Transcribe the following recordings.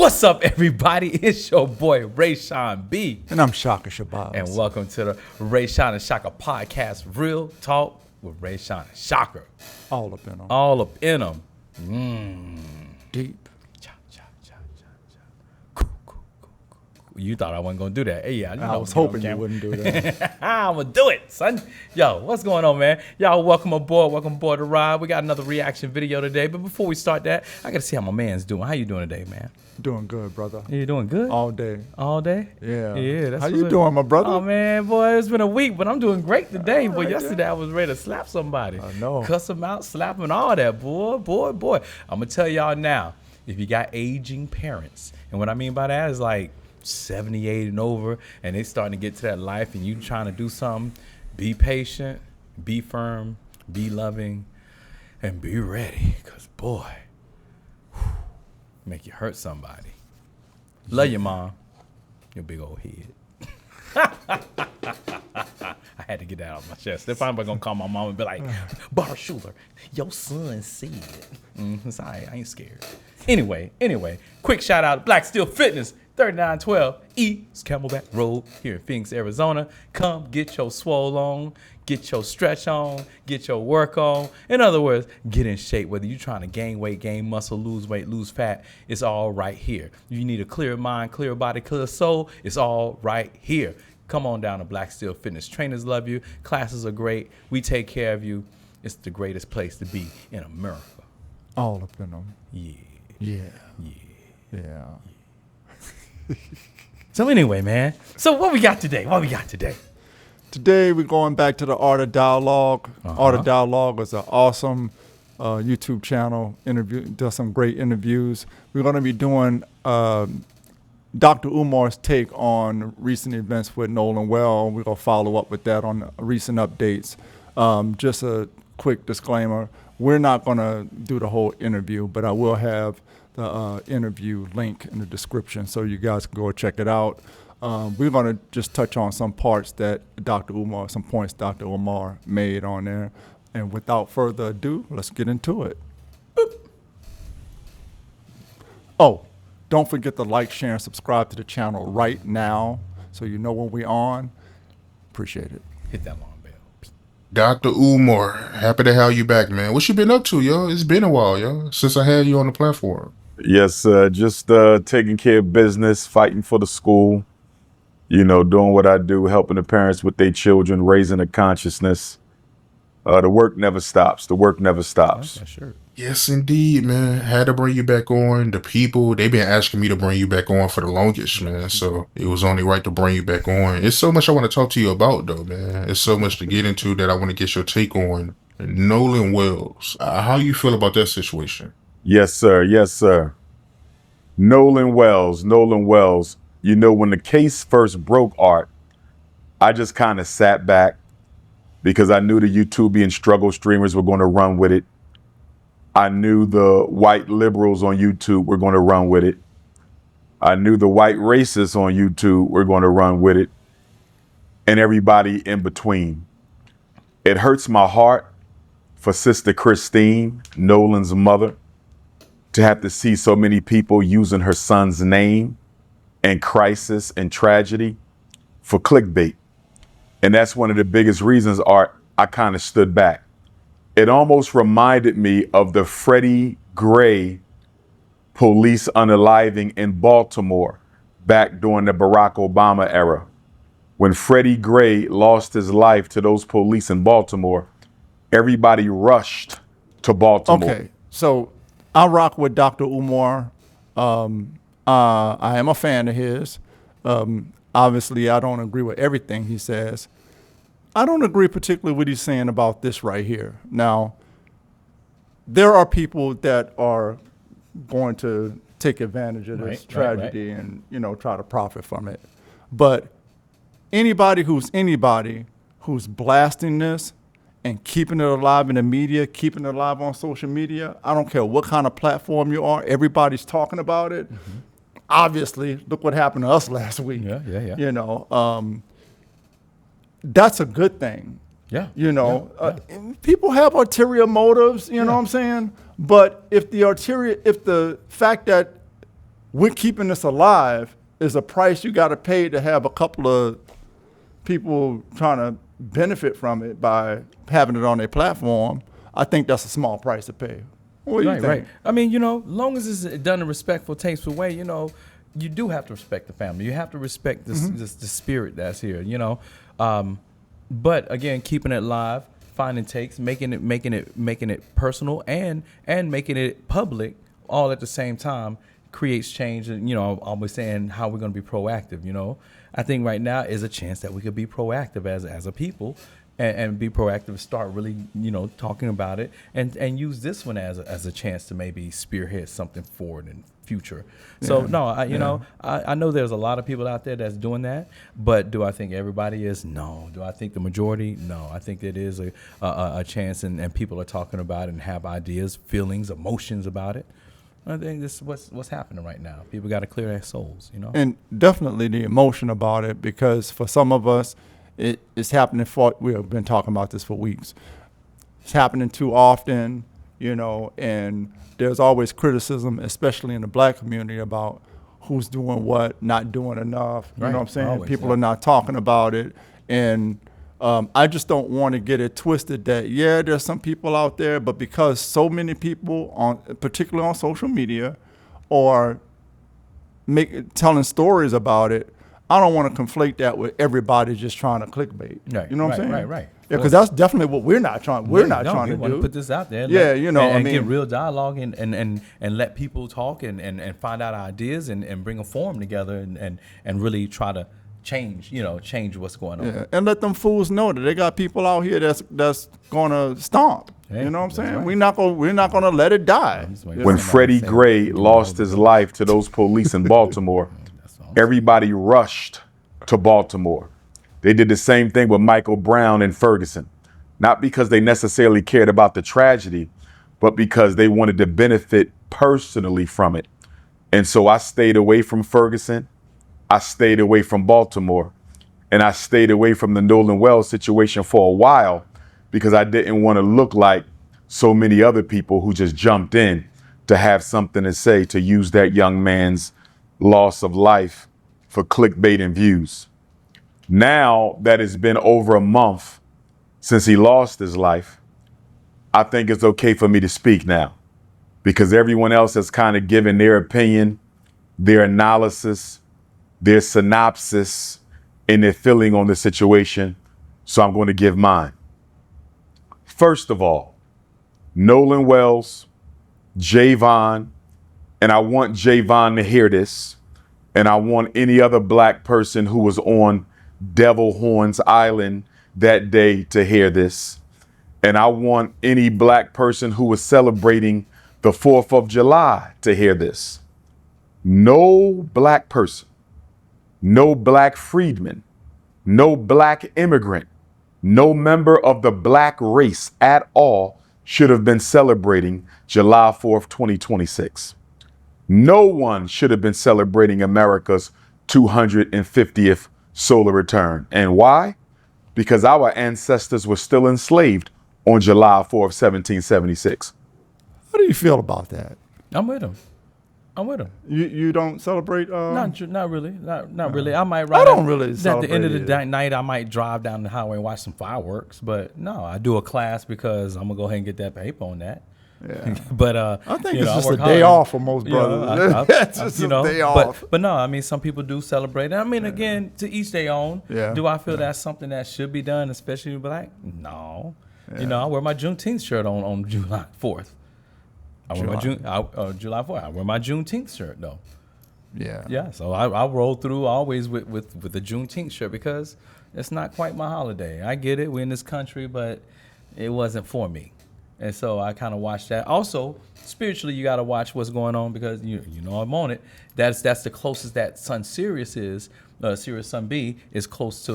What's up, everybody? It's your boy, Rayshawn B. And I'm Shaka Shabazz. And welcome to the Rayshawn and Shaka podcast, Real Talk with Rayshawn and Shaka. All up in them. All up in them. Deep. You thought I wasn't going to do that. Hey, yeah, I was hoping you wouldn't do that. I'm going to do it, son. Yo, what's going on, man? Y'all, welcome aboard. Welcome aboard the ride. We got another reaction video today. But before we start that, I got to see how my man's doing. How you doing today, man? Doing good, brother. You doing good? All day. All day? Yeah. Yeah. That's how you doing, my brother? Oh, man, boy, it's been a week, but I'm doing great today. But yesterday I was ready to slap somebody. I know. Cuss them out, slap them, all that, boy. I'm going to tell y'all now, if you got aging parents, and what I mean by that is like 78 and over, and they starting to get to that life, and you trying to do something, be patient, be firm, be loving, and be ready. Because, boy, make you hurt somebody. Love your mom. Your big old head. I had to get that off my chest. If I'm going to call my mom and be like, Bar Schuler, your son said. It's all right. I ain't scared. Anyway, quick shout out to Black Steel Fitness, 3912 East Camelback Road here in Phoenix, Arizona. Come get your swole on, get your stretch on, get your work on. In other words, get in shape. Whether you're trying to gain weight, gain muscle, lose weight, lose fat, it's all right here. You need a clear mind, clear body, clear soul, it's all right here. Come on down to Black Steel Fitness. Trainers love you. Classes are great. We take care of you. It's the greatest place to be in America. All up in them. Yeah. So anyway, man. So what we got today? Today we're going back to the Art of Dialogue. Art of Dialogue is an awesome YouTube channel. Does some great interviews. We're going to be doing Dr. Umar's take on recent events with Nolan Wells. We're going to follow up with that on recent updates. Just a quick disclaimer. We're not going to do the whole interview, but I will have the interview link in the description so you guys can go check it out. We're going to just touch on some parts that some points Dr. Umar made on there. And without further ado, let's get into it. Boop. Oh, don't forget to like, share, and subscribe to the channel right now so you know when we're on. Appreciate it. Hit that long bell. Dr. Umar, happy to have you back, man. What you been up to, yo? It's been a while, yo, since I had you on the platform. Yes, just taking care of business, fighting for the school, doing what I do, helping the parents with their children, raising a consciousness. The work never stops. That's sure. Yes, indeed, man. Had to bring you back on. The people, they've been asking me to bring you back on for the longest, man. So it was only right to bring you back on. It's so much I want to talk to you about, though, man. It's so much to get into that I want to get your take on. Nolan Wells, how you feel about that situation? Yes, sir. Nolan Wells. When the case first broke, Art, I just kind of sat back because I knew the YouTubian struggle streamers were going to run with it. I knew the white liberals on YouTube were going to run with it. I knew the white racists on YouTube were going to run with it. And everybody in between. It hurts my heart for Sister Christine, Nolan's mother, to have to see so many people using her son's name and crisis and tragedy for clickbait. And that's one of the biggest reasons, Art, I kind of stood back. It almost reminded me of the Freddie Gray police unaliving in Baltimore back during the Barack Obama era. When Freddie Gray lost his life to those police in Baltimore, everybody rushed to Baltimore. Okay, so I rock with Dr. Umar. I am a fan of his. Obviously, I don't agree with everything he says. I don't agree particularly with what he's saying about this right here. Now, there are people that are going to take advantage of this tragedy and, try to profit from it. But anybody who's blasting this and keeping it alive in the media, keeping it alive on social media, I don't care what kind of platform you are, everybody's talking about it. Mm-hmm. Obviously, look what happened to us last week. Yeah. That's a good thing. Yeah. People have ulterior motives, you know what I'm saying? But if the fact that we're keeping this alive is a price you got to pay to have a couple of people trying to benefit from it by having it on their platform. I think that's a small price to pay. What do you think? Right. I mean, long as it's done in a respectful, tasteful way, you do have to respect the family. You have to respect the spirit that's here, but again, keeping it live, finding takes, making it personal and making it public all at the same time creates change. And, I'm always saying how we're going to be proactive, I think right now is a chance that we could be proactive as a people and be proactive, start really, talking about it and use this one as a chance to maybe spearhead something forward in future. So I know there's a lot of people out there that's doing that, but do I think everybody is? No. Do I think the majority? No. I think it is a chance and people are talking about it and have ideas, feelings, emotions about it. I think this is what's happening right now. People got to clear their souls, And definitely the emotion about it, because for some of us, it's happening we have been talking about this for weeks. It's happening too often, and there's always criticism, especially in the black community, about who's doing what, not doing enough. You know what I'm saying? Always, People are not talking about it. And I just don't want to get it twisted that, there's some people out there, but because so many people, particularly on social media, are telling stories about it, I don't want to conflate that with everybody just trying to clickbait. Right, you know what I'm saying? Right. Yeah, because that's definitely what we're not trying. We're not trying to want do. to put this out there. And get real dialogue and let people talk and find out ideas and bring a forum together and really try to change what's going on. Yeah, and let them fools know that they got people out here that's gonna stomp. Yeah, you know what I'm saying? right. We're not gonna let it die. When Freddie Gray lost his life to those police in Baltimore, everybody rushed to Baltimore. They did the same thing with Michael Brown in Ferguson, not because they necessarily cared about the tragedy, but because they wanted to benefit personally from it. And so I stayed away from Ferguson, I stayed away from Baltimore, and I stayed away from the Nolan Wells situation for a while because I didn't want to look like so many other people who just jumped in to have something to say, to use that young man's loss of life for clickbait and views. Now that it's been over a month since he lost his life, I think it's okay for me to speak now because everyone else has kind of given their opinion, their analysis, their synopsis, and their feeling on the situation. So I'm going to give mine. First of all, Nolan Wells, Javon, and I want Javon to hear this, and I want any other black person who was on Devil Horns Island that day to hear this. And I want any black person who was celebrating the 4th of July to hear this. No black person, no black freedman, no black immigrant, no member of the black race at all should have been celebrating July 4th, 2026. No one should have been celebrating America's 250th solar return. And why? Because our ancestors were still enslaved on July 4th, 1776. How do you feel about that? I'm with him. You don't celebrate? Not really. Not really. I might. I don't really At celebrate the end of the either. night, I might drive down the highway and watch some fireworks. But no, I do a class because I'm gonna go ahead and get that paper on that. Yeah. But I think you it's know, just I a work day hard. off for most You know, brothers. It's just a day off. But no, I mean, some people do celebrate. I mean, again, to each their own. Yeah. Do I feel that's something that should be done, especially with black? No. You know, I wear my Juneteenth shirt on July 4th. July 4th. I wear my Juneteenth shirt though. Yeah. Yeah, so I roll through always with the Juneteenth shirt because it's not quite my holiday. I get it, we're in this country, but it wasn't for me. And so I kind of watch that. Also, spiritually, you got to watch what's going on because you know I'm on it. That's the closest that Sun Sirius is. Sirius Sun B is closest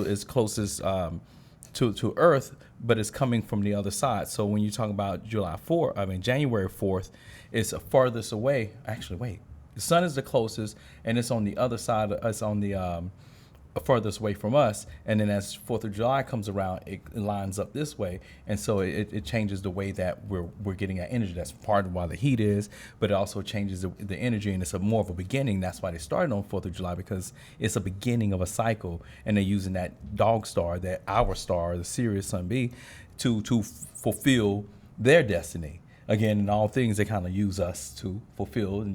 to Earth, but it's coming from the other side. So when you talk about January 4th, it's farthest away. Actually, wait. The sun is the closest, and it's on the other side. It's on the furthest away from us, and then as 4th of July comes around, it lines up this way, and so it changes the way that we're getting our energy. That's part of why the heat is, but it also changes the energy, and it's more of a beginning. That's why they started on 4th of July, because it's a beginning of a cycle, and they're using that dog star, that our star, the Sirius Sun B, to fulfill their destiny. Again, in all things, they kind of use us to fulfill,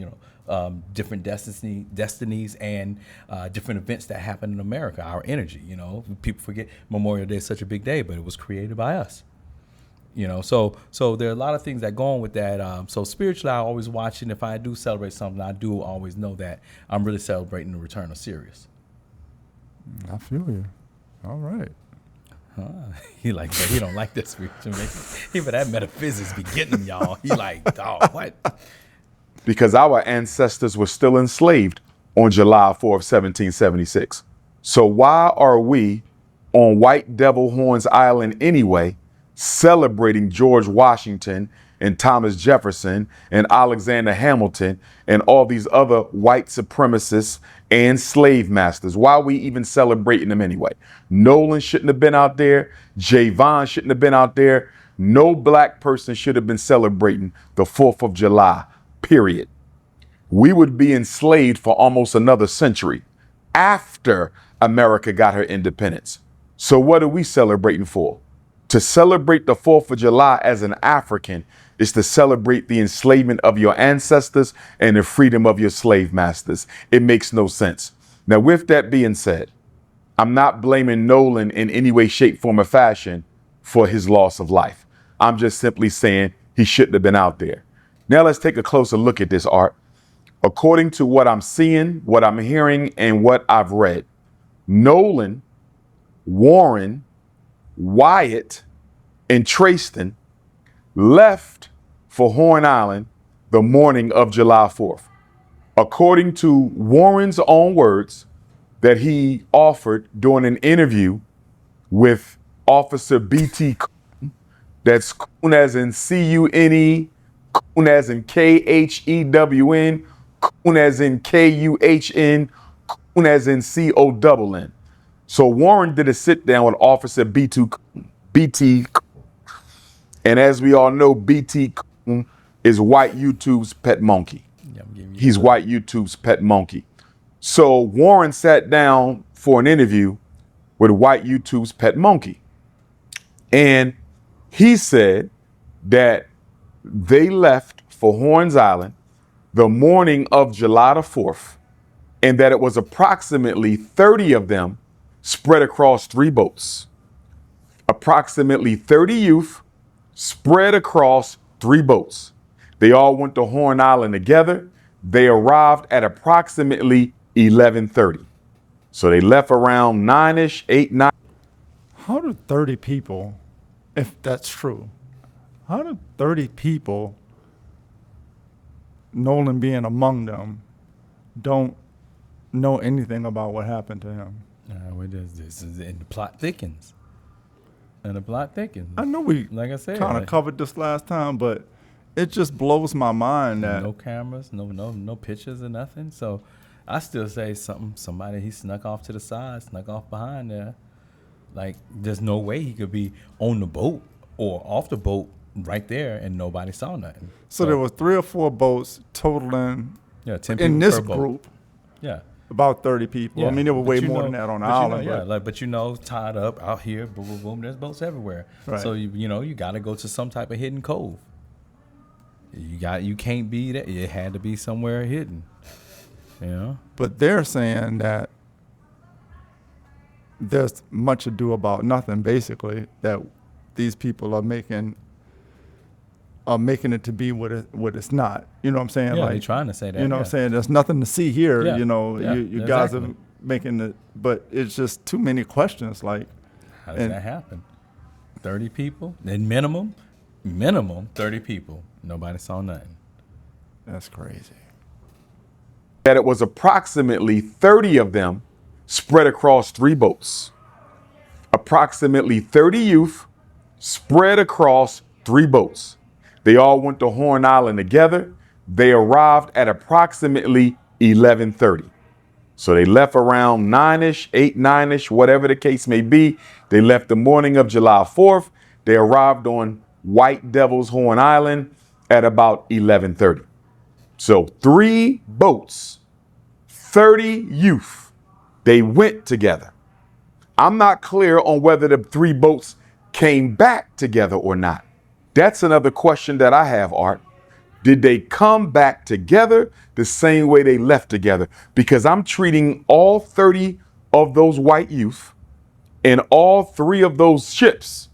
different destinies and different events that happen in America, our energy. People forget Memorial Day is such a big day, but it was created by us. So there are a lot of things that go on with that. So spiritually, I always watching. If I do celebrate something, I do always know that I'm really celebrating the return of Sirius. I feel you. All right. He like, but he don't like this spiritual. He but that metaphysics be getting him, y'all. He like, oh, what? Because our ancestors were still enslaved on July 4th, 1776. So why are we on White Devil Horns Island anyway, celebrating George Washington and Thomas Jefferson and Alexander Hamilton and all these other white supremacists and slave masters? Why are we even celebrating them anyway? Nolan shouldn't have been out there. Javon shouldn't have been out there. No black person should have been celebrating the 4th of July, period. We would be enslaved for almost another century after America got her independence. So what are we celebrating for? To celebrate the 4th of July as an African is to celebrate the enslavement of your ancestors and the freedom of your slave masters. It makes no sense. Now, with that being said, I'm not blaming Nolan in any way, shape, form, or fashion for his loss of life. I'm just simply saying he shouldn't have been out there. Now let's take a closer look at this, Art. According to what I'm seeing, what I'm hearing, and what I've read, Nolan, Warren, Wyatt, and Trayston left for Horn Island the morning of July 4th. According to Warren's own words that he offered during an interview with Officer B.T. Coon, that's Coon as in C-U-N-E, Coon as in K-H-E-W-N, Coon as in K-U-H-N, Coon as in C-O-N-N. So Warren did a sit down with Officer B.T. Coon. And as we all know, B.T. Coon is White YouTube's pet monkey. He's White YouTube's pet monkey. So Warren sat down for an interview with White YouTube's pet monkey. And he said that they left for Horns Island the morning of July the 4th, and that it was approximately 30 of them spread across 3 boats. Approximately 30 youth spread across 3 boats. They all went to Horn Island together. They arrived at approximately 11:30. So they left around 9-ish, 8, 9. How do 30 people, if that's true, how do 30 people, Nolan being among them, don't know anything about what happened to him? This is and the plot thickens. And the plot thickens. I know we like I said, kind of covered this last time, but it just blows my mind that no cameras, no pictures or nothing. So I still say somebody he snuck off to the side, snuck off behind there. Like there's no way he could be on the boat or off the boat right there and nobody saw nothing. So there was 3 or 4 boats totaling 10 people in this per boat. group. Yeah. About 30 people. Yeah. I mean, there were way But more than that on the island. But tied up out here, boom, boom, boom. There's boats everywhere. Right. So you got to go to some type of hidden cove. You can't be there. It had to be somewhere hidden. But they're saying that there's much ado about nothing. Basically, that these people are making it to be what it's not. You know what I'm saying? Yeah, like, they're trying to say that. You know what I'm saying? There's nothing to see here. Yeah. You guys are making it, but it's just too many questions. Like, how does that happen? 30 people, then minimum 30 people. Nobody saw nothing. That's crazy. That it was approximately 30 of them spread across 3 boats. Approximately 30 youth spread across 3 boats. They all went to Horn Island together. They arrived at approximately 11:30. So they left around 9-ish, 8, 9-ish, whatever the case may be. They left the morning of July 4th. They arrived on White Devil's Horn Island at about 11:30. So 3 boats, 30 youth, they went together. I'm not clear on whether the 3 boats came back together or not. That's another question that I have, Art. Did they come back together the same way they left together? Because I'm treating all 30 of those white youth and all 3 of those ships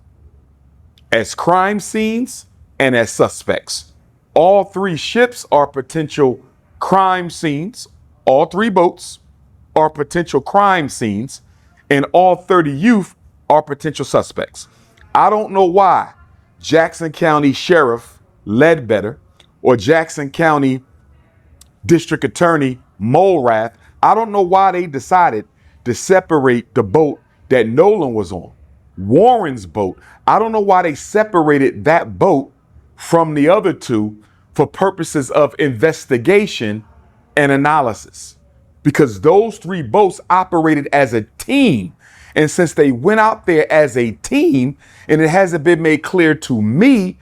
as crime scenes and as suspects. All 3 ships are potential crime scenes. All 3 boats are potential crime scenes, and all 30 youth are potential suspects. I don't know why Jackson County Sheriff Ledbetter or Jackson County District Attorney Mulrath, I don't know why they decided to separate the boat that Nolan was on. Warren's boat, I don't know why they separated that boat from the other 2 for purposes of investigation and analysis. Because those 3 boats operated as a team. And since they went out there as a team, and it hasn't been made clear to me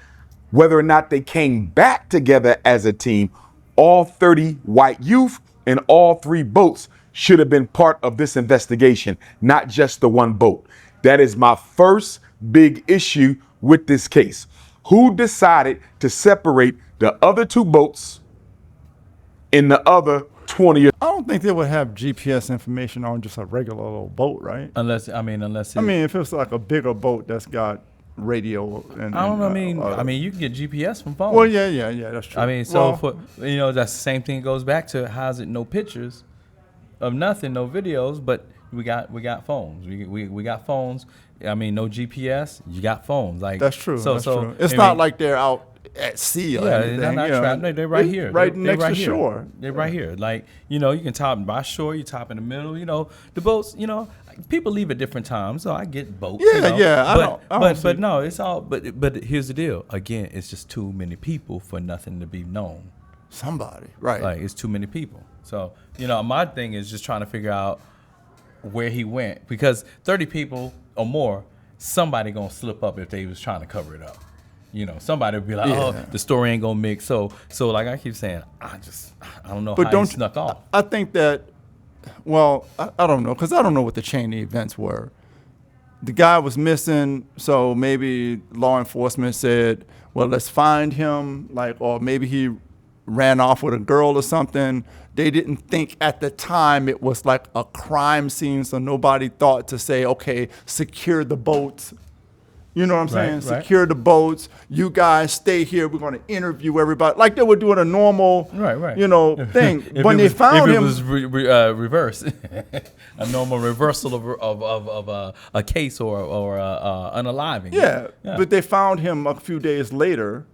whether or not they came back together as a team, all 30 white youth and all 3 boats should have been part of this investigation, not just the 1 boat. That is my first big issue with this case. Who decided to separate the other 2 boats in the other 20 I don't think they would have GPS information on just a regular little boat, right? Unless I mean, if it's like a bigger boat that's got radio and I don't know. I mean, you can get GPS from phones. Well, yeah, that's true. I mean, so for that's the same thing. It goes back to how's it no pictures of nothing, no videos, but we got phones. We got phones. I mean, no GPS. You got phones. Like that's true. So true. It's not like they're out at sea or anything. They're not trapped. No, they're right here. Right they're next right to here. shore. They're right here. Like, you can top by shore, you top in the middle, the boats, people leave at different times, so I get boats. Yeah. But no, it's all but here's the deal. Again, it's just too many people for nothing to be known. Somebody. Right. Like it's too many people. So, my thing is just trying to figure out where he went. Because 30 people or more, somebody gonna slip up if they was trying to cover it up. Somebody would be like, "Oh, the story ain't gonna mix." So like I keep saying, I don't know how he snuck off. I think that, well, I don't know, because I don't know what the chain of events were. The guy was missing, so maybe law enforcement said, "Well, let's find him," or maybe he ran off with a girl or something. They didn't think at the time it was like a crime scene, so nobody thought to say, "Okay, secure the boats." You know what I'm saying? Right. Secure the boats. You guys stay here. We're going to interview everybody like they would do in a normal, thing. When they found him, it was reverse, a normal reversal of a case or unaliving. Yeah, but they found him a few days later,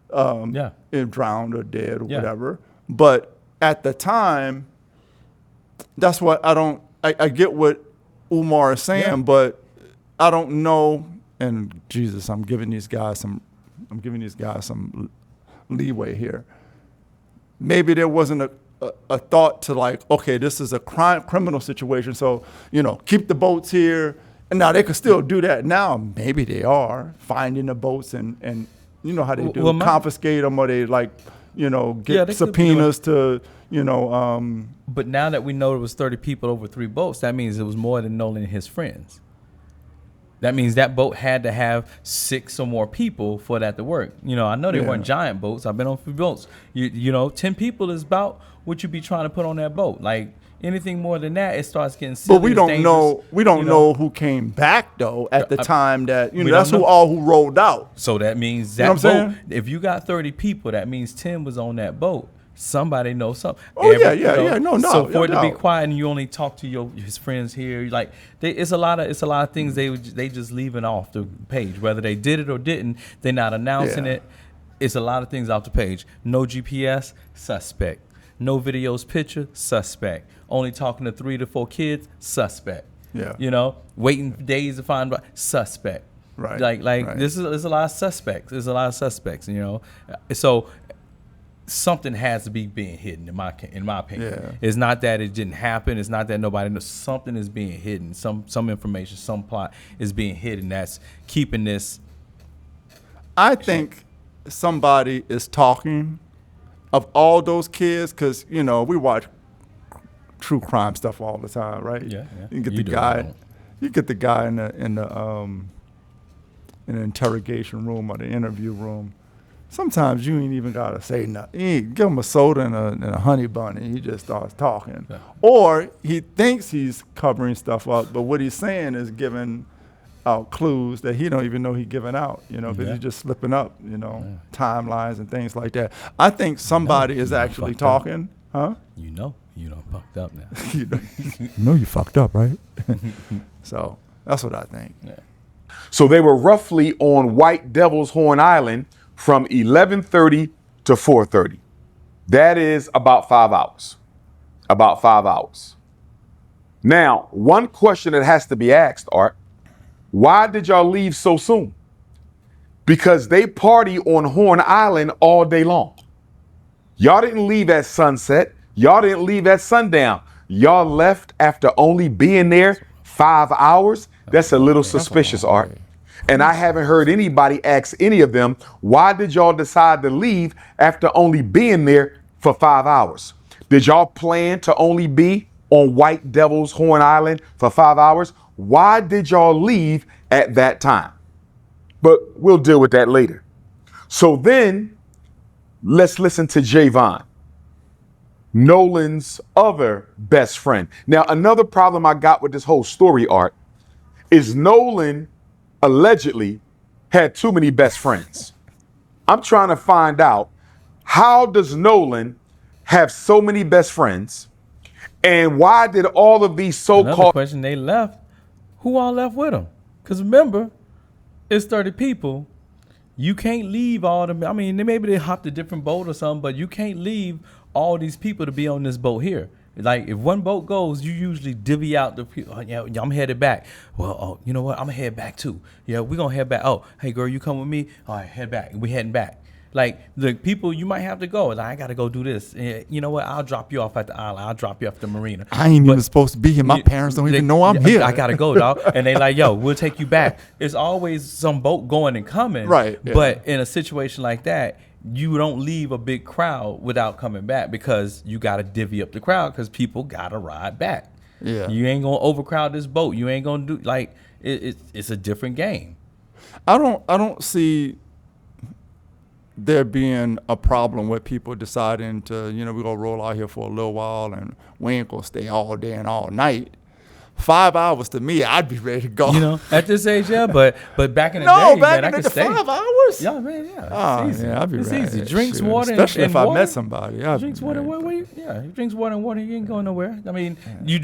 drowned or dead or whatever. But at the time, that's what I get what Umar is saying, but I don't know. And Jesus, I'm giving these guys some leeway here. Maybe there wasn't a thought to okay, this is a criminal situation, so keep the boats here. And now they could still do that. Now maybe they are finding the boats and you know how they do, confiscate them, or they get subpoenas to But now that we know it was 30 people over 3 boats, that means it was more than Nolan and his friends. That means that boat had to have 6 or more people for that to work. I know they weren't giant boats. I've been on 3 boats. 10 people is about what you be trying to put on that boat. Like anything more than that, it starts getting silly. But we don't know. We don't know who came back though at the time that that's who rolled out. So that means that boat. If you got 30 people, that means 10 was on that boat. Somebody knows something. Oh, no doubt. So for it to be quiet and you only talk to his friends here, it's a lot of things they just leaving off the page. Whether they did it or didn't, they're not announcing it. It's a lot of things off the page. No GPS, suspect. No videos, picture, suspect. Only talking to 3 to 4 kids, suspect. Yeah. Waiting days to find suspect. Right. There's a lot of suspects. There's a lot of suspects. So something has to be being hidden in my opinion. Yeah. It's not that it didn't happen. It's not that nobody knows. Something is being hidden. Some information, some plot is being hidden that's keeping this. I think somebody is talking of all those kids because, you know, we watch true crime stuff all the time, right? Yeah. You get You the do, I guy. don't. You get the guy in the interrogation room or the interview room. Sometimes you ain't even gotta say nothing. You ain't give him a soda and a honey bun, and he just starts talking. Yeah. Or he thinks he's covering stuff up, but what he's saying is giving out clues that he don't even know he's giving out. You know, because Yeah. he's just slipping up. You know, timelines and things like that. I think somebody is you actually fucked up. talking, huh? You know fucked up now. you know you fucked up, right? So that's what I think. Yeah. So they were roughly on White Devil's Horn Island from 11:30 to 4:30. That is about 5 hours. About 5 hours. Now, one question that has to be asked, Art, why did y'all leave so soon? Because they party on Horn Island all day long. Y'all didn't leave at sunset. Y'all didn't leave at sundown. Y'all left after only being there 5 hours. That's a little suspicious, Art. And I haven't heard anybody ask any of them, why did y'all decide to leave after only being there for 5 hours? Did y'all plan to only be on White Devil's Horn Island for 5 hours? Why did y'all leave at that time? But we'll deal with that later. So then let's listen to Javon, Nolan's other best friend. Now, another problem I got with this whole story, Art, is Nolan allegedly had too many best friends. I'm trying to find out, how does Nolan have so many best friends, and why did all of these Another so-called question, they left. Who all left with them? Because remember, it's 30 people. You can't leave all them. I mean, maybe they hopped a different boat or something, but you can't leave all these people to be on this boat here. Like, if one boat goes, you usually divvy out the people. Oh, yeah, I'm headed back. Well, oh, you know what? I'm going to head back too. Yeah, we're going to head back. Oh, hey, girl, you come with me? All right, head back. We're heading back. Like, the people, you might have to go. Like, I got to go do this. You know what? I'll drop you off at the island. I'll drop you off at the marina. I ain't even supposed to be here. My parents don't even know I'm here. I got to go, dog. And they like, yo, we'll take you back. It's always some boat going and coming. Right, yeah. But in a situation like that, you don't leave a big crowd without coming back because you got to divvy up the crowd because people got to ride back. Yeah. You ain't going to overcrowd this boat. You ain't going to do, like, it's a different game. I don't see there being a problem with people deciding to, you know, we're going to roll out here for a little while and we ain't going to stay all day and all night. 5 hours to me, I'd be ready to go. You know, at this age, yeah, but back in the No, day, back man, I in could the stay. 5 hours? Yeah, man, yeah. Oh, It's easy. yeah, I'd be it's ready. easy. Drinks, Shit. water, Especially and if I water. met somebody. I'd Drinks be water, ready. yeah. He drinks water and water. You ain't going nowhere. I mean, you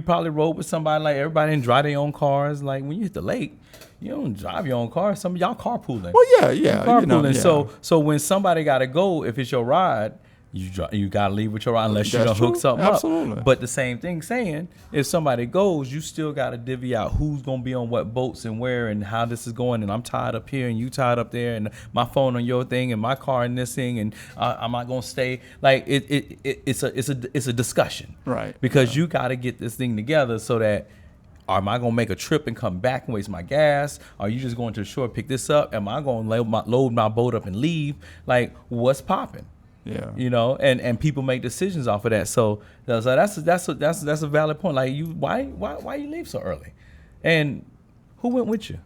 probably rode with somebody. Like, everybody didn't drive their own cars. Like, when you hit the lake, you don't drive your own car. Some of y'all carpooling. Well, yeah. Carpooling. You know, yeah. So when somebody got to go, if it's your ride, you got to leave with your ride unless you That's don't hook true. something Absolutely. up. But the same thing saying, if somebody goes, you still got to divvy out who's going to be on what boats and where and how this is going. And I'm tied up here and you tied up there and my phone on your thing and my car in this thing and I'm not going to stay. Like, it's a discussion. Right. Because you got to get this thing together so that, am I going to make a trip and come back and waste my gas? Are you just going to the shore, pick this up? Am I going to load my boat up and leave? Like, what's popping? Yeah. You know, and people make decisions off of that. So that's a valid point. Like, why you leave so early? And who went with you?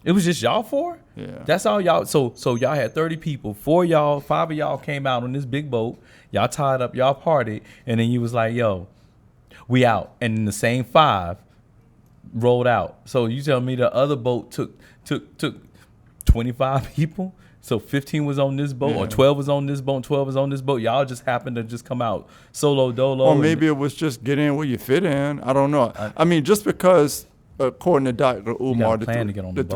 It was just y'all four? Yeah. That's all y'all. So y'all had 30 people. 5 of y'all came out on this big boat. Y'all tied up, y'all partied, and then you was like, yo, we out. And then the same 5 rolled out. So you tell me the other boat took 25 people? So 15 was on this boat, or 12 was on this boat, and 12 was on this boat. Y'all just happened to just come out solo dolo. Or maybe it was just get in where you fit in. I don't know. I mean, just because, according to Dr. Umar, to get on the the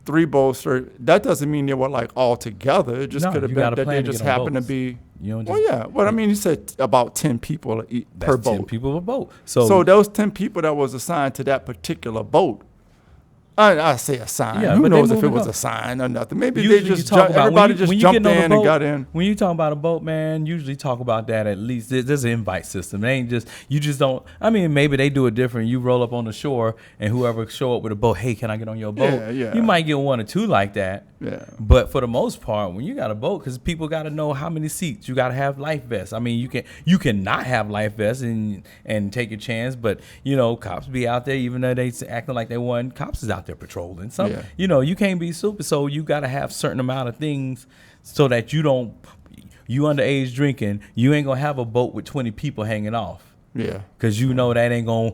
3 boats, that doesn't mean they were like all together. It just No, could have you been gotta that plan they to just get on happened to boats. be. You don't Well, just- yeah. But I mean, you said about 10 people per That's 10 boat. people a boat. So those 10 people that was assigned to that particular boat, I say a sign. Yeah, Who but they knows if it moving was up. a sign or nothing? Maybe Usually they you just talk about everybody when just you jumped get on the in boat, and got in. When you talk about a boat, man, usually talk about that at least. There's an invite system. They ain't just you just don't. I mean, maybe they do it different. You roll up on the shore, and whoever show up with a boat, hey, can I get on your boat? Yeah, yeah. You might get one or two like that. Yeah. But for the most part, when you got a boat, because people got to know how many seats, you got to have life vests. I mean, you can not have life vests and take a chance, but cops be out there even though they acting like they won. Cops is out there patrolling. Some, Yeah. you can't be super. So you got to have certain amount of things so that you don't. You underage drinking, you ain't gonna have a boat with 20 people hanging off. Yeah. Cause that ain't gonna,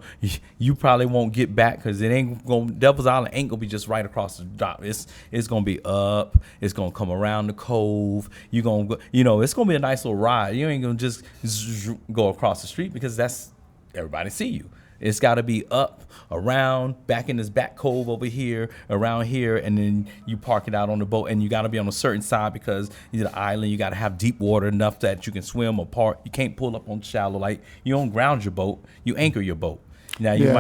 you probably won't get back. Cause it ain't gonna, Devil's Island ain't gonna be just right across the dock. It's gonna be up. It's gonna come around the cove. You gonna go, it's gonna be a nice little ride. You ain't gonna just go across the street because that's everybody see you. It's got to be up, around, back in this back cove over here, around here, and then you park it out on the boat. And you got to be on a certain side because you're the island. You got to have deep water enough that you can swim apart. You can't pull up on shallow. Like you don't ground your boat. You anchor your boat. Now you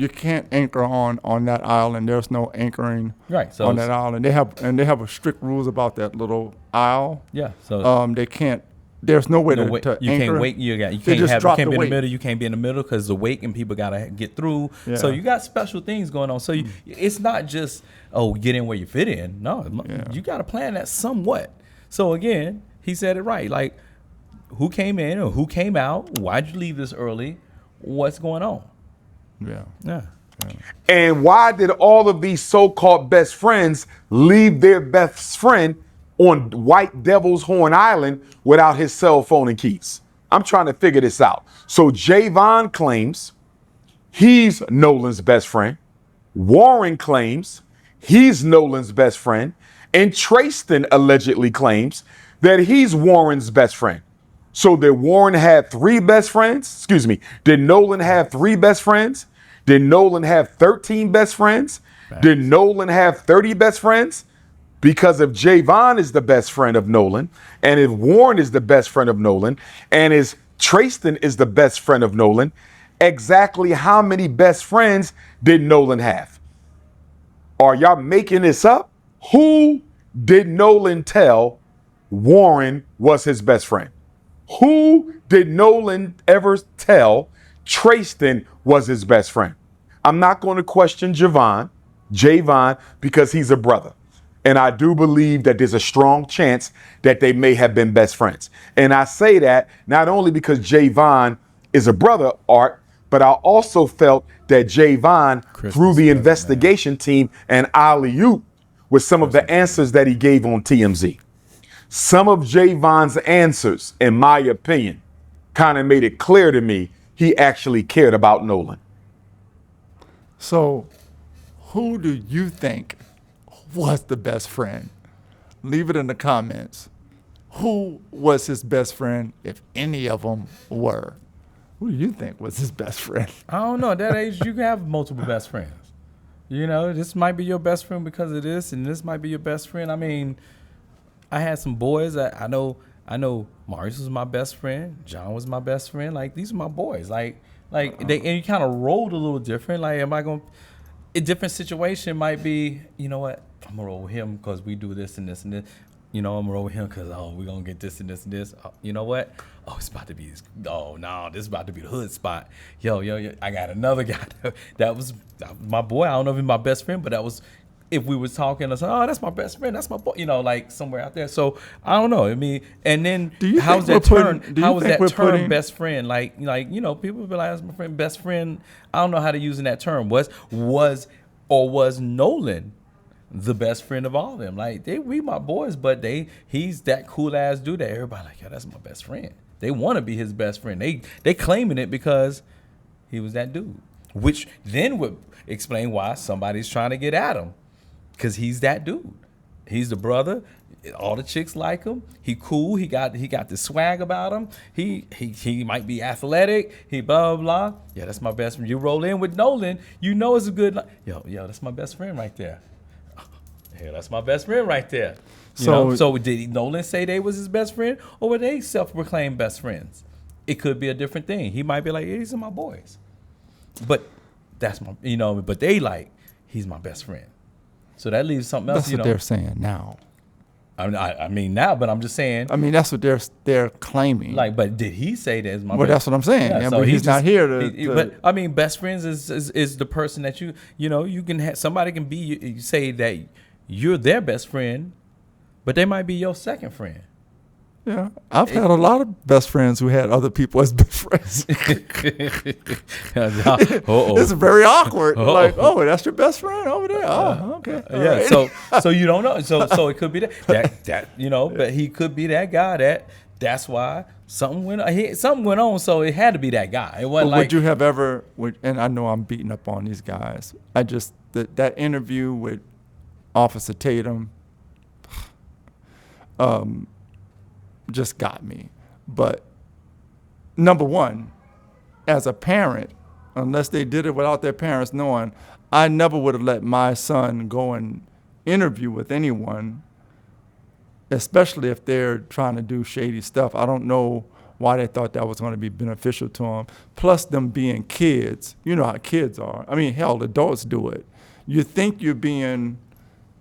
can't anchor on that island. There's no anchoring right so on that island. They have strict rules about that little isle. Yeah. So they can't. There's no way to you anchor. can't wait. You can't be in the middle. You can't be in the middle because the wake and people gotta get through. Yeah. So you got special things going on. So it's not just get in where you fit in. No, you got to plan that somewhat. So again, he said it right. Like who came in or who came out? Why'd you leave this early? What's going on? Yeah. Yeah. And why did all of these so-called best friends leave their best friend on White Devil's Horn Island without his cell phone and keys? I'm trying to figure this out. So Javon claims he's Nolan's best friend. Warren claims he's Nolan's best friend. And Trayston allegedly claims that he's Warren's best friend. So did Warren have three best friends? Excuse me. Did Nolan have three best friends? Did Nolan have 13 best friends? Did Nolan have 30 best friends? Because if Javon is the best friend of Nolan, and if Warren is the best friend of Nolan, and if Trayston is the best friend of Nolan, exactly how many best friends did Nolan have? Are y'all making this up? Who did Nolan tell Warren was his best friend? Who did Nolan ever tell Trayston was his best friend? I'm not going to question Javon, because he's a brother. And I do believe that there's a strong chance that they may have been best friends. And I say that not only because Javon is a brother, Art, but I also felt that Javon, through the investigation team and alley-oop, with some of the answers that he gave on TMZ. Some of Javon's answers, in my opinion, kind of made it clear to me he actually cared about Nolan. So, who do you think was the best friend? Leave it in the comments. Who was his best friend, if any of them were? Who do you think was his best friend? I don't know. At that age, you can have multiple best friends. This might be your best friend because of this, and this might be your best friend. I mean, I had some boys that I know Marius was my best friend. John was my best friend. Like, these are my boys. Like and you kind of rolled a little different. Like, am I going to, a different situation might be, you know what? I'm going to roll with him because we do this and this and this. I'm going to roll with him because, we're going to get this and this and this. You know what? It's about to be, this is about to be the hood spot. Yo, I got another guy that was my boy. I don't know if he's my best friend, but that was, if we was talking, I said, that's my best friend. That's my boy, like somewhere out there. So I don't know. I mean, and then how's that term? How was that term best friend? Like, people be like, that's my friend, best friend. I don't know how to use in that term. Was Nolan the best friend of all of them? Like, we my boys, but he's that cool ass dude that everybody like, that's my best friend. They want to be his best friend. They claiming it because he was that dude, which then would explain why somebody's trying to get at him. Because he's that dude. He's the brother. All the chicks like him. He cool. He got the swag about him. He might be athletic. He blah, blah, blah. Yeah, that's my best friend. You roll in with Nolan, it's a good, yo, that's my best friend right there. Yeah, that's my best friend right there. So did Nolan say they was his best friend, or were they self-proclaimed best friends? It could be a different thing. He might be like, these are my boys. But that's my, but they like, he's my best friend. So that leaves something else. That's what they're saying now. I mean now, but I'm just saying. I mean, that's what they're claiming. Like, but did he say that is my? Well, that's what I'm saying. Yeah, so but he's not here to. But I mean, best friends is the person that you can have. Somebody can be you say that you're their best friend, but they might be your second friend. Yeah, I've had a lot of best friends who had other people as best friends. It's very awkward. Like, oh, that's your best friend over there. Oh, okay. Yeah. Right. So you don't know. So it could be that but he could be that guy that's why something went on. So it had to be that guy. It wasn't would you have ever? And I know I'm beating up on these guys. I just that interview with Officer Tatum. Just got me. But number one, as a parent, unless they did it without their parents knowing, I never would have let my son go and interview with anyone, especially if they're trying to do shady stuff. I don't know why they thought that was going to be beneficial to them. Plus them being kids. You know how kids are. I mean, hell, adults do it. You think you're being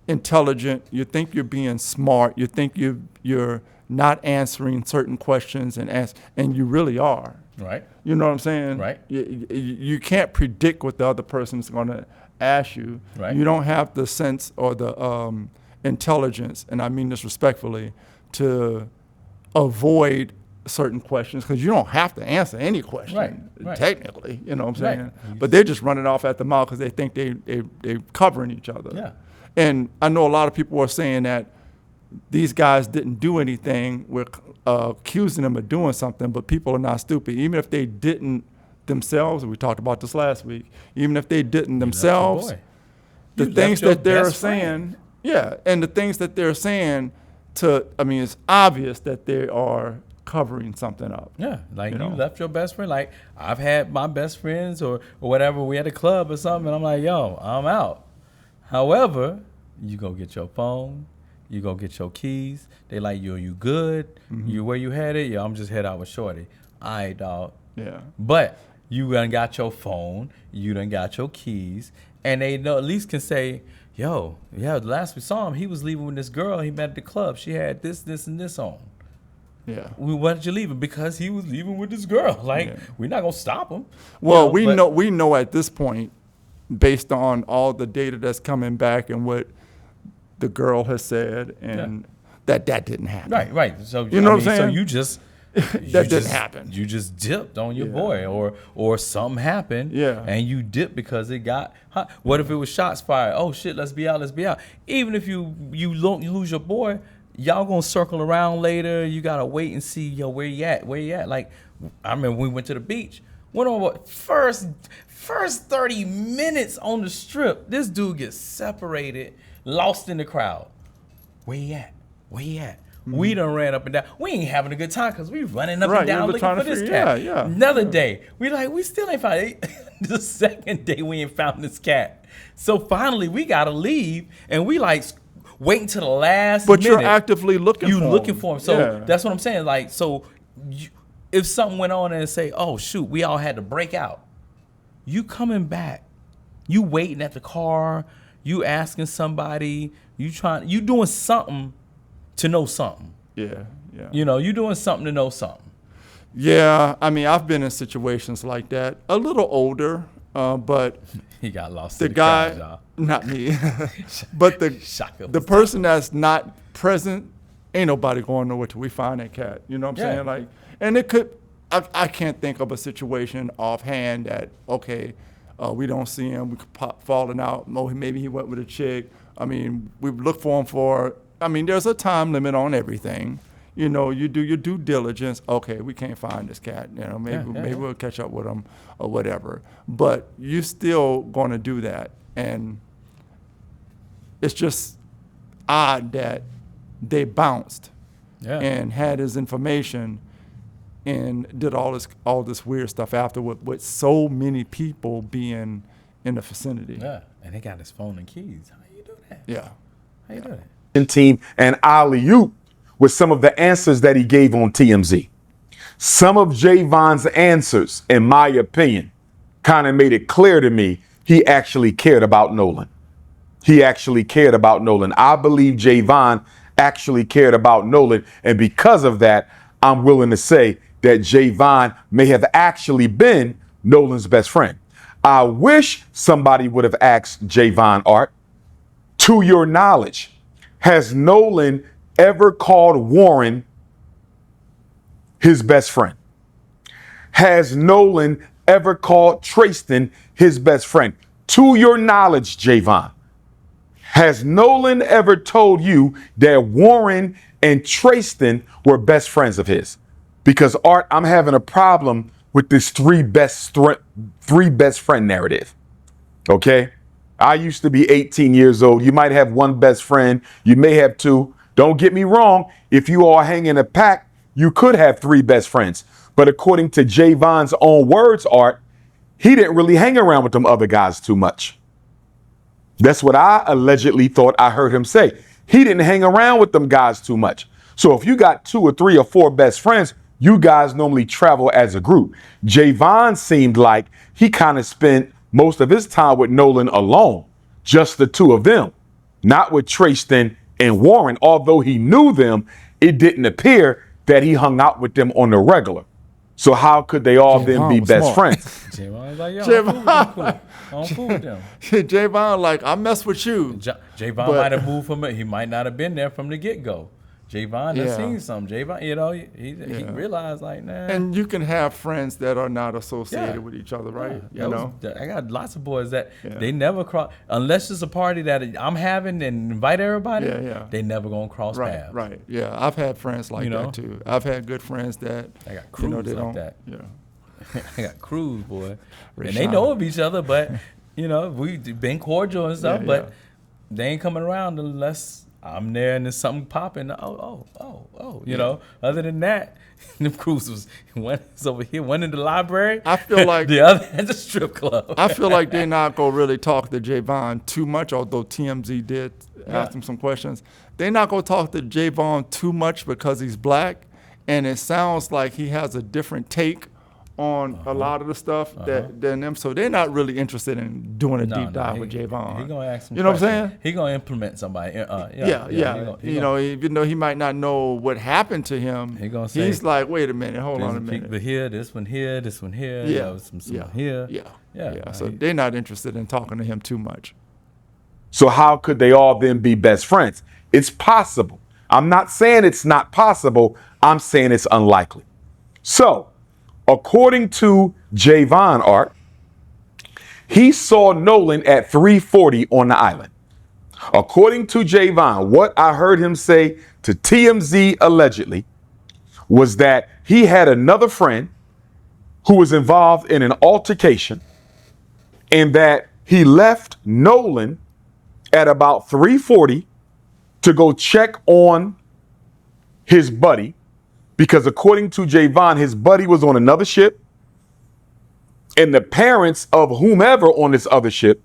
intelligent. You think you're being smart. You think you're not answering certain questions and you really are. Right. You know what I'm saying? Right. You can't predict what the other person is going to ask you. Right. You don't have the sense or the intelligence, and I mean this respectfully, to avoid certain questions because you don't have to answer any question, right. technically. You know what I'm saying? Right. But they're just running off at the mouth because they think they're covering each other. Yeah. And I know a lot of people are saying that these guys didn't do anything. We're accusing them of doing something, but people are not stupid. Even if they didn't themselves, and we talked about this last week, even if they didn't themselves, the things that they're saying, and the things that they're saying it's obvious that they are covering something up. Yeah, like you left your best friend. Like I've had my best friends or whatever, we had a club or something, and I'm like, yo, I'm out. However, you go get your phone, you go get your keys. They like, yo, you good? Mm-hmm. You where you headed? Yeah, I'm just head out with Shorty. All right, dog. Yeah. But you done got your phone, you done got your keys, and they know at least can say, yo, the last we saw him, he was leaving with this girl he met at the club. She had this, and this on. Yeah. Why did you leave him? Because he was leaving with this girl. Like, we're not gonna stop him. Well, we know at this point, based on all the data that's coming back and what the girl has said, and that didn't happen. Right. So you know what I'm saying? So you just didn't happen. You just dipped on your boy, or something happened, and you dipped because it got hot. What if it was shots fired? Oh shit, let's be out. Even if you lose your boy, y'all gonna circle around later. You gotta wait and see, where you at. Like I remember when we went to the beach. Went on what first 30 minutes on the strip. This dude gets separated, lost in the crowd. Where you at? Mm-hmm. We done ran up and down. We ain't having a good time because we running up and down looking for this cat. Yeah. Another day, we still ain't found it. The second day we ain't found this cat. So finally we gotta leave, and we like waiting to the last minute. But you're actively looking for him. Looking for him. So that's what I'm saying. Like, so if something went on and say, oh shoot, we all had to break out. You coming back, you waiting at the car, you asking somebody, you doing something to know something. Yeah. You doing something to know something. Yeah, I mean, I've been in situations like that, a little older, but he got lost. The guy, crowd, not me, but the person that's not present, ain't nobody going nowhere till we find that cat. You know what I'm saying? Like, and it could. I can't think of a situation offhand that we don't see him. We could falling out. Maybe he went with a chick. I mean, we look for him there's a time limit on everything. You do your due diligence. Okay, we can't find this cat. Maybe we'll catch up with him or whatever. But you're still going to do that, and it's just odd that they bounced and had his information and did all this weird stuff after with so many people being in the vicinity. Yeah, and they got his phone and keys. How you do that? Yeah. How you do that? Team and alley-oop with some of the answers that he gave on TMZ. Some of Javon's answers, in my opinion, kind of made it clear to me he actually cared about Nolan. he actually cared about Nolan. I believe Javon actually cared about Nolan. And because of that, I'm willing to say that Javon may have actually been Nolan's best friend. I wish somebody would have asked Javon, Art, to your knowledge, has Nolan ever called Warren his best friend? Has Nolan ever called Tristan his best friend? To your knowledge, Javon, has Nolan ever told you that Warren and Tristan were best friends of his? Because, Art, I'm having a problem with this three best friend narrative. Okay? I used to be 18 years old. You might have one best friend. You may have two. Don't get me wrong. If you all hang in a pack, you could have three best friends. But according to Javon's own words, Art, he didn't really hang around with them other guys too much. That's what I allegedly thought I heard him say. He didn't hang around with them guys too much. So if you got 2 or 3 or 4 best friends, you guys normally travel as a group. Javon seemed like he kind of spent most of his time with Nolan alone, just the two of them, not with Tristan and Warren. Although he knew them, it didn't appear that he hung out with them on the regular. So how could they all then be best friends? Javon was like, yo, Javon. I don't fool with them. Javon, like, I mess with you. Javon might have moved from it. He might not have been there from the get-go. Javon done seen something. Javon, you know, he realized, like, nah. And you can have friends that are not associated with each other, right? Yeah, you know? I got lots of boys that they never cross, unless it's a party that I'm having and invite everybody, they never gonna cross paths. Right, yeah. I've had friends like that, too. I've had good friends that, I got crews they like don't, that. Yeah. I got crews, boy. And they know of each other, but, you know, we've been cordial and stuff, but they ain't coming around unless I'm there and there's something popping. You know. Other than that, them crews was one is over here, one in the library. I feel like the other at the strip club. I feel like they're not gonna really talk to Javon too much, although TMZ did ask him some questions. They're not gonna talk to Javon too much because he's black, and it sounds like he has a different take on a lot of the stuff than them, so they're not really interested in doing a deep dive with Javon. He gonna ask some you know questions. what I'm saying? He gonna implement somebody. You know, even though he might not know what happened to him, he's like, wait a minute, hold on a minute. But here, this one here, here. Here. Yeah. So they're not interested in talking to him too much. So how could they all then be best friends? It's possible. I'm not saying it's not possible. I'm saying it's unlikely. So, according to Javon, Art, he saw Nolan at 3:40 on the island. According to Javon, what I heard him say to TMZ allegedly was that he had another friend who was involved in an altercation and that he left Nolan at about 3:40 to go check on his buddy, because according to Javon, his buddy was on another ship, and the parents of whomever on this other ship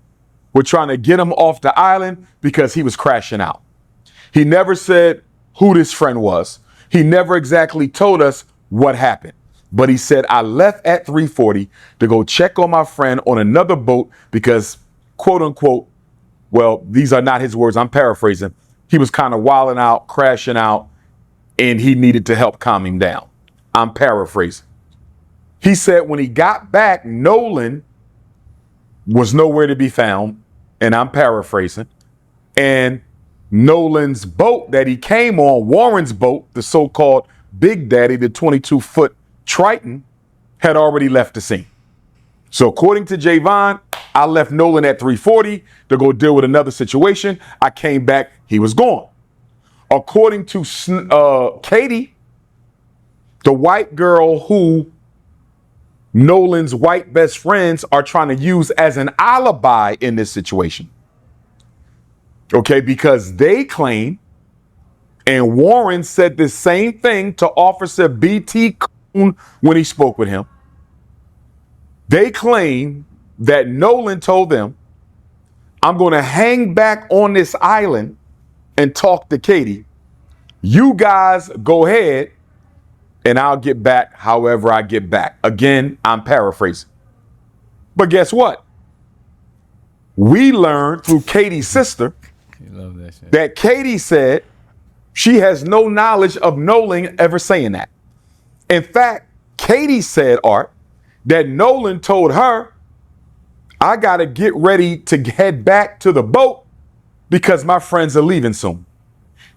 were trying to get him off the island because he was crashing out. He never said who this friend was. He never exactly told us what happened. But he said, I left at 3:40 to go check on my friend on another boat because, quote unquote, well, these are not his words, I'm paraphrasing, he was kind of wilding out, crashing out, and he needed to help calm him down. I'm paraphrasing. He said when he got back, Nolan was nowhere to be found, and I'm paraphrasing. And Nolan's boat that he came on, Warren's boat, the so-called Big Daddy, the 22-foot Triton, had already left the scene. So according to Javon, I left Nolan at 3:40 to go deal with another situation. I came back, he was gone. According to Katie, the white girl who Nolan's white best friends are trying to use as an alibi in this situation. Okay, because they claim, and Warren said the same thing to Officer B.T. Coon when he spoke with him. They claim that Nolan told them, I'm going to hang back on this island and talk to Katie. You guys go ahead and I'll get back however I get back. Again, I'm paraphrasing. But guess what? We learned through Katie's sister You love that shit. that Katie said she has no knowledge of Nolan ever saying that. In fact, Katie said, Art, that Nolan told her, I got to get ready to head back to the boat because my friends are leaving soon.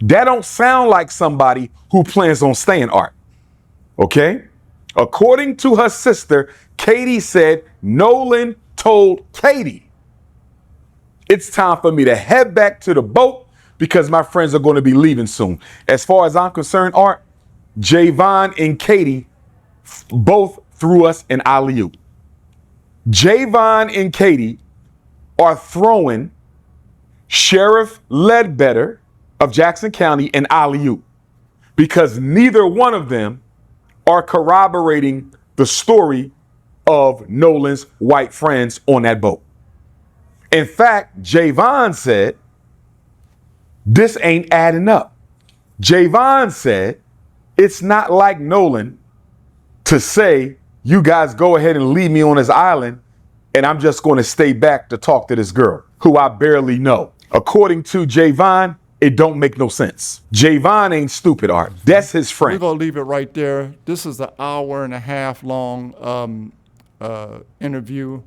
That don't sound like somebody who plans on staying, Art. Okay? According to her sister, Katie said Nolan told Katie, it's time for me to head back to the boat because my friends are going to be leaving soon. As far as I'm concerned, Art, Javon and Katie both threw us an alley-oop. Javon and Katie are throwing Sheriff Ledbetter of Jackson County an alley-oop because neither one of them are corroborating the story of Nolan's white friends on that boat. In fact, Javon said, this ain't adding up. Javon said, it's not like Nolan to say, you guys go ahead and leave me on this island and I'm just going to stay back to talk to this girl who I barely know. According to Javon, it don't make no sense. Javon ain't stupid, Art. That's his We're friend. going to leave it right there. This is an hour-and-a-half long interview.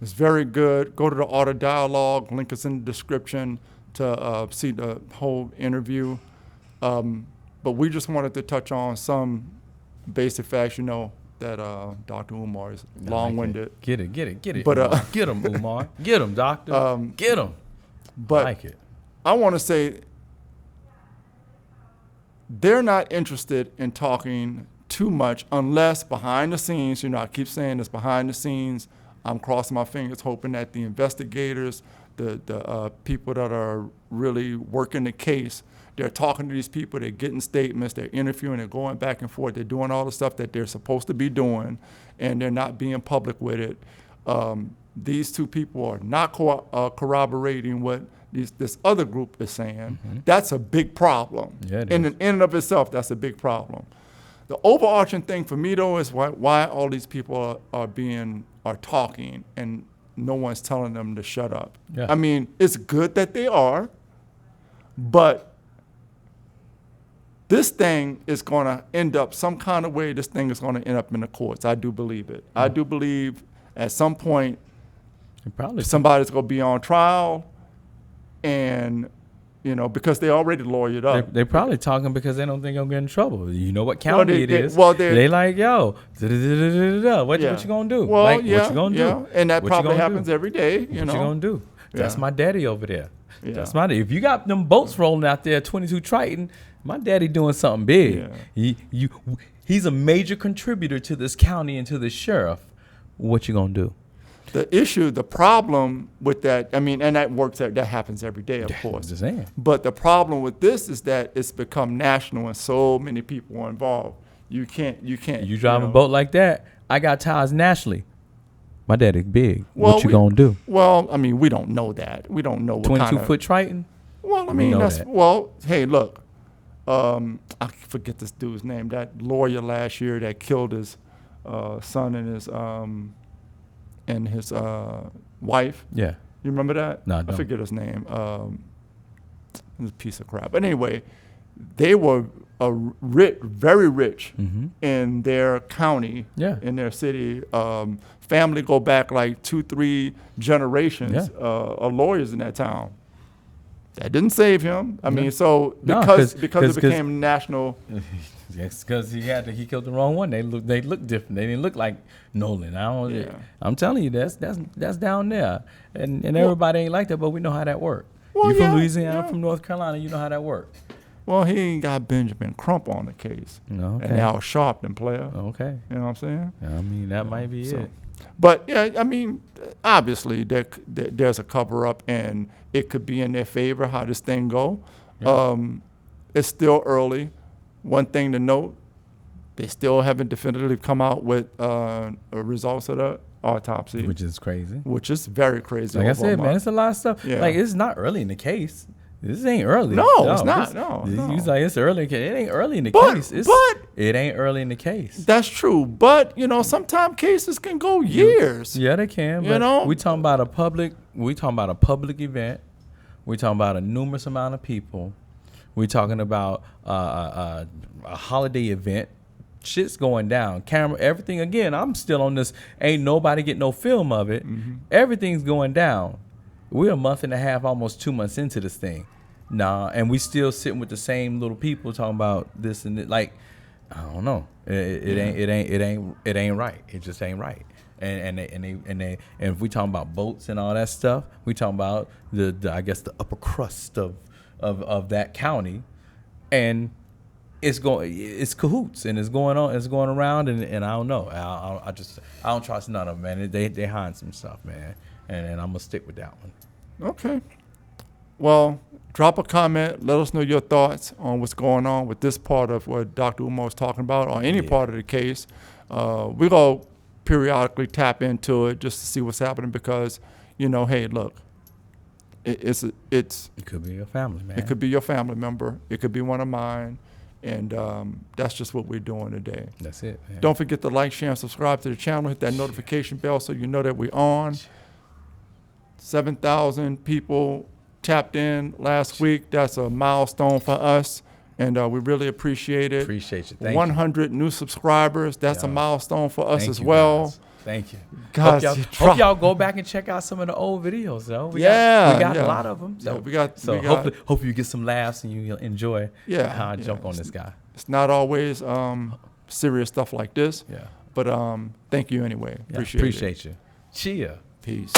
It's very good. Go to the Art of Dialogue. Link is in the description to see the whole interview. But we just wanted to touch on some basic facts. You know that Dr. Umar is long-winded. Get it. But, Umar. Get him, Umar. Get him, doctor. Get him. But I like it. I want to say they're not interested in talking too much unless behind the scenes, you know, I keep saying this, behind the scenes, I'm crossing my fingers hoping that the investigators, the people that are really working the case, they're talking to these people, they're getting statements, they're interviewing, they're going back and forth, they're doing all the stuff that they're supposed to be doing, and they're not being public with it. These two people are not corroborating what this other group is saying. That's a big problem. Yeah, it in is. and of itself, that's a big problem. The overarching thing for me, though, is why all these people are talking and no one's telling them to shut up. Yeah. I mean, it's good that they are, but this thing is going to end up some kind of way. This thing is going to end up in the courts. I do believe it. I do believe at some point Probably somebody's going to be on trial, and you know, because they already lawyered up. They're probably talking because they don't think I'm getting in trouble. You know what county it is. Well, they like, yo, what you gonna do? Well, like, yeah, what you gonna yeah. do? And that What you probably gonna happens do? every day. You What know, you gonna do? That's Yeah. my daddy over there. Yeah. That's my daddy. If you got them boats rolling out there, 22 Triton, my daddy doing something big. Yeah. He's a major contributor to this county and to the sheriff. What you gonna do? the problem with that, I mean, and that happens every day, of course. Just saying. But the problem with this is that it's become national and so many people are involved. You can't. You drive a boat like that, I got ties nationally. My daddy big. Well, what you gonna do? Well, I mean, we don't know that. We don't know what 22-foot Triton? Well, I We mean, know that's that. well. Hey, look, I forget this dude's name. That lawyer last year that killed his son and his wife. Yeah. You remember that? No, I I don't. forget his name. It was a piece of crap. But anyway, they were very rich in their county, Yeah. in their city. Family go back like 2-3 generations Yeah. of lawyers in that town. That didn't save him. I mean, so No, because 'cause- it became national. Yes, because he killed the wrong one. They look different. They didn't look like Nolan. Yeah. I'm telling you, that's down there, and everybody ain't like that. But we know how that work. Well, You from yeah, Louisiana, yeah. from North Carolina, you know how that work. Well, he ain't got Benjamin Crump on the case, No, okay. and Al Sharpton player. Okay, You know what I'm saying? I mean that might be So- it. But yeah, I mean, obviously there's a cover up, and it could be in their favor how this thing go. It's still early. One thing to note: they still haven't definitively come out with results of the autopsy, Which is crazy. which is very crazy. Like I over a said, man, month. it's a lot of stuff. Yeah. Like it's not early in the case. This ain't early. No, it's not. No. He's like, it's early. It ain't early in the But- case. but- it ain't early in the case. That's true. But, sometimes cases can go years. Yeah, they can. But we talking about a public. We talking about a public event. We talking about a numerous amount of people. We talking about a holiday event. Shit's going down. Camera, everything. Again, I'm still on this. Ain't nobody get no film of it. Everything's going down. We're a month and a half, almost 2 months into this thing. Nah, and we still sitting with the same little people talking about this and that. Like, I don't know. It ain't right. It just ain't right. And if we talking about boats and all that stuff, we talking about the I guess the upper crust of that county, and it's cahoots and it's going around and I don't know. I don't trust none of them, man. They hiding some stuff, man, and I'm gonna stick with that one. Okay. Well, drop a comment. Let us know your thoughts on what's going on with this part of what Dr. Umar was talking about, or any part of the case. We're going to periodically tap into it just to see what's happening because, hey, look, it could be your family, man. It could be your family member. It could be one of mine. And that's just what we're doing today. That's it, man. Don't forget to like, share, and subscribe to the channel. Hit that notification bell so you know that we're on. 7,000 people tapped in last week. That's a milestone for us, and we really appreciate it. Appreciate you. Thank 100 new subscribers. That's a milestone for us Thank as you, well. guys. Thank you. Guys, hope y'all go back and check out some of the old videos, though. We got a lot of them. So, hopefully you get some laughs and you enjoy how I jump on this guy. It's not always serious stuff like this. Yeah. But thank you anyway. Appreciate you. Cheer. Peace.